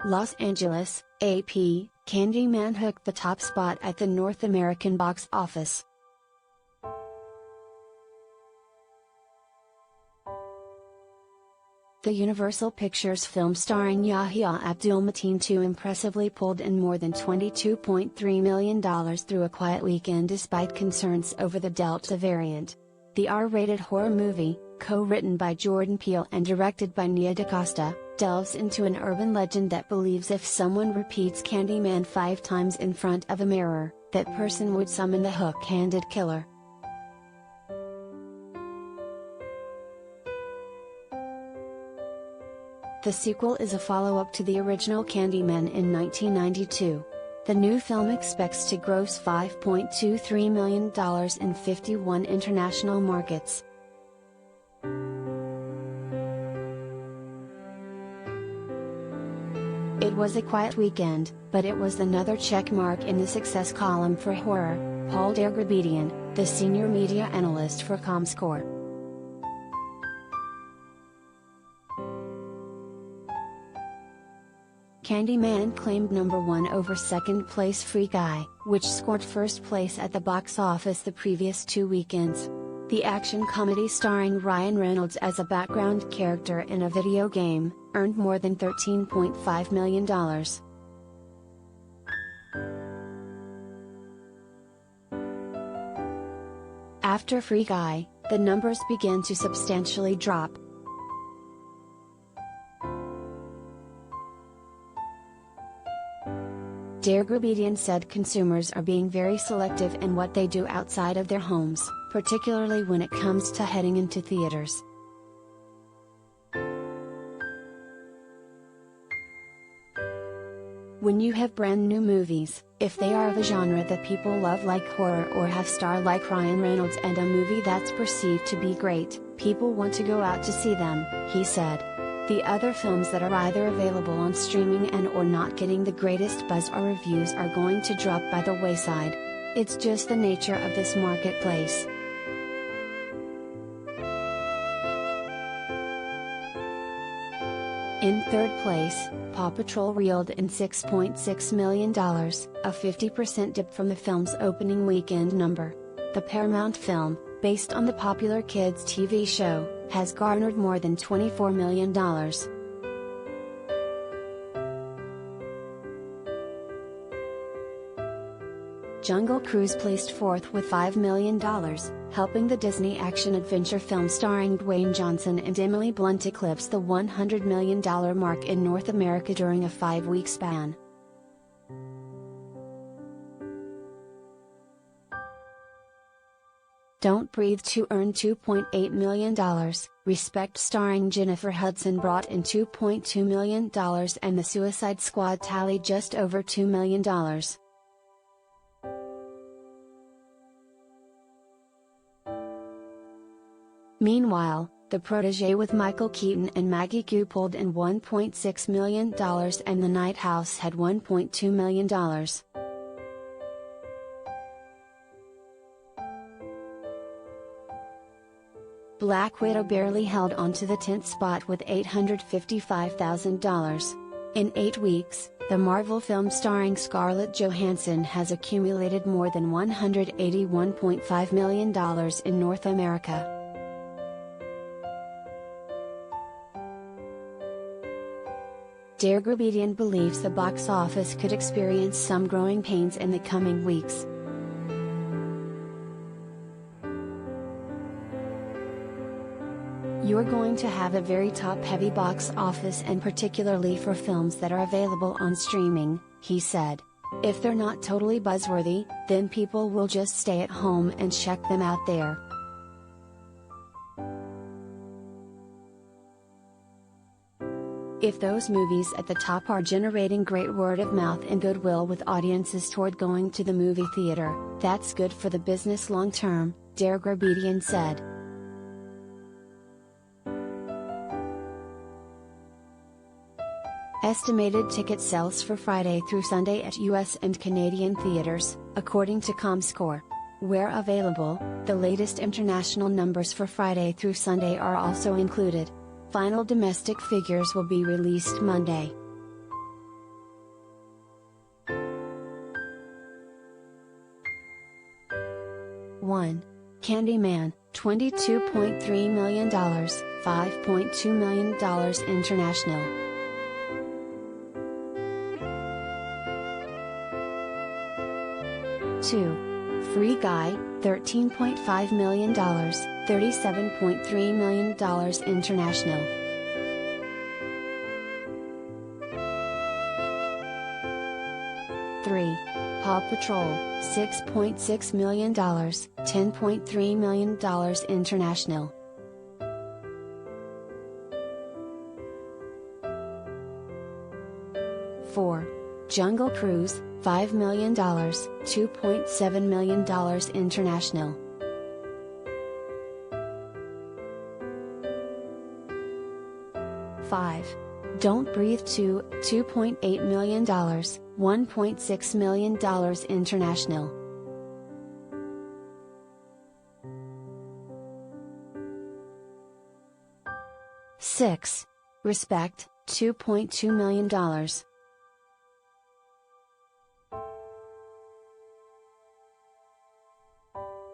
Los Angeles, AP, Candyman hooked the top spot at the North American box office. The Universal Pictures film starring Yahya Abdul-Mateen II impressively pulled in more than $22.3 million through a quiet weekend despite concerns over the Delta variant. The R-rated horror movie, co-written by Jordan Peele and directed by Nia DaCosta, delves into an urban legend that believes if someone repeats Candyman 5 times in front of a mirror, that person would summon the hook-handed killer. The sequel is a follow-up to the original Candyman in 1992. The new film expects to gross $5.23 million in 51 international markets. It was a quiet weekend, but it was another check mark in the success column for horror, Paul Dergrabedian, the senior media analyst for Comscore. Candyman claimed number 1 over second-place Free Guy, which scored first place at the box office the previous 2 weekends. The action comedy starring Ryan Reynolds as a background character in a video game, earned more than $13.5 million. After Free Guy, the numbers began to substantially drop. Dergrabedian said consumers are being very selective in what they do outside of their homes, particularly when it comes to heading into theaters. When you have brand new movies, if they are of a genre that people love like horror or have star like Ryan Reynolds and a movie that's perceived to be great, people want to go out to see them, he said. The other films that are either available on streaming and or not getting the greatest buzz or reviews are going to drop by the wayside. It's just the nature of this marketplace. In third place, Paw Patrol reeled in $6.6 million, a 50% dip from the film's opening weekend number. The Paramount film, based on the popular kids' TV show, has garnered more than $24 million. Jungle Cruise placed fourth with $5 million, helping the Disney action-adventure film starring Dwayne Johnson and Emily Blunt eclipse the $100 million mark in North America during a 5-week span. Don't Breathe 2 earned $2.8 million, Respect starring Jennifer Hudson brought in $2.2 million and The Suicide Squad tallied just over $2 million. Meanwhile, The Protégé with Michael Keaton and Maggie Q pulled in $1.6 million and The Night House had $1.2 million. Black Widow barely held onto the 10th spot with $855,000. In 8 weeks, the Marvel film starring Scarlett Johansson has accumulated more than $181.5 million in North America. Dergrabedian believes the box office could experience some growing pains in the coming weeks. You're going to have a very top-heavy box office and particularly for films that are available on streaming, he said. If they're not totally buzzworthy, then people will just stay at home and check them out there. If those movies at the top are generating great word of mouth and goodwill with audiences toward going to the movie theater, that's good for the business long term, Dergrabedian said. Estimated ticket sales for Friday through Sunday at US and Canadian theaters, according to Comscore. Where available, the latest international numbers for Friday through Sunday are also included. Final domestic figures will be released Monday. 1. Candyman, $22.3 million, $5.2 million international. 2. Free Guy, $13.5 million, $37.3 million international. 3. Paw Patrol, $6.6 million, $10.3 million international. 4. Jungle Cruise, $5 million, $2.7 million international. 5. Don't Breathe 2, $2.8 million, $1.6 million international. 6. Respect, $2.2 million.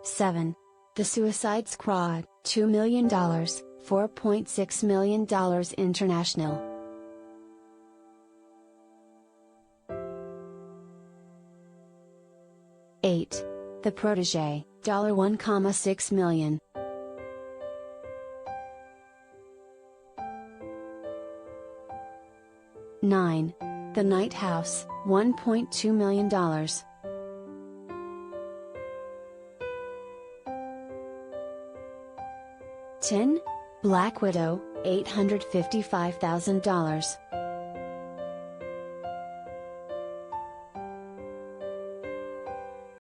7. The Suicide Squad, $2 million, $4.6 million international. 8. The Protégé, $1.6 million. 9. The Night House, $1.2 million. 10. Black Widow, $855,000.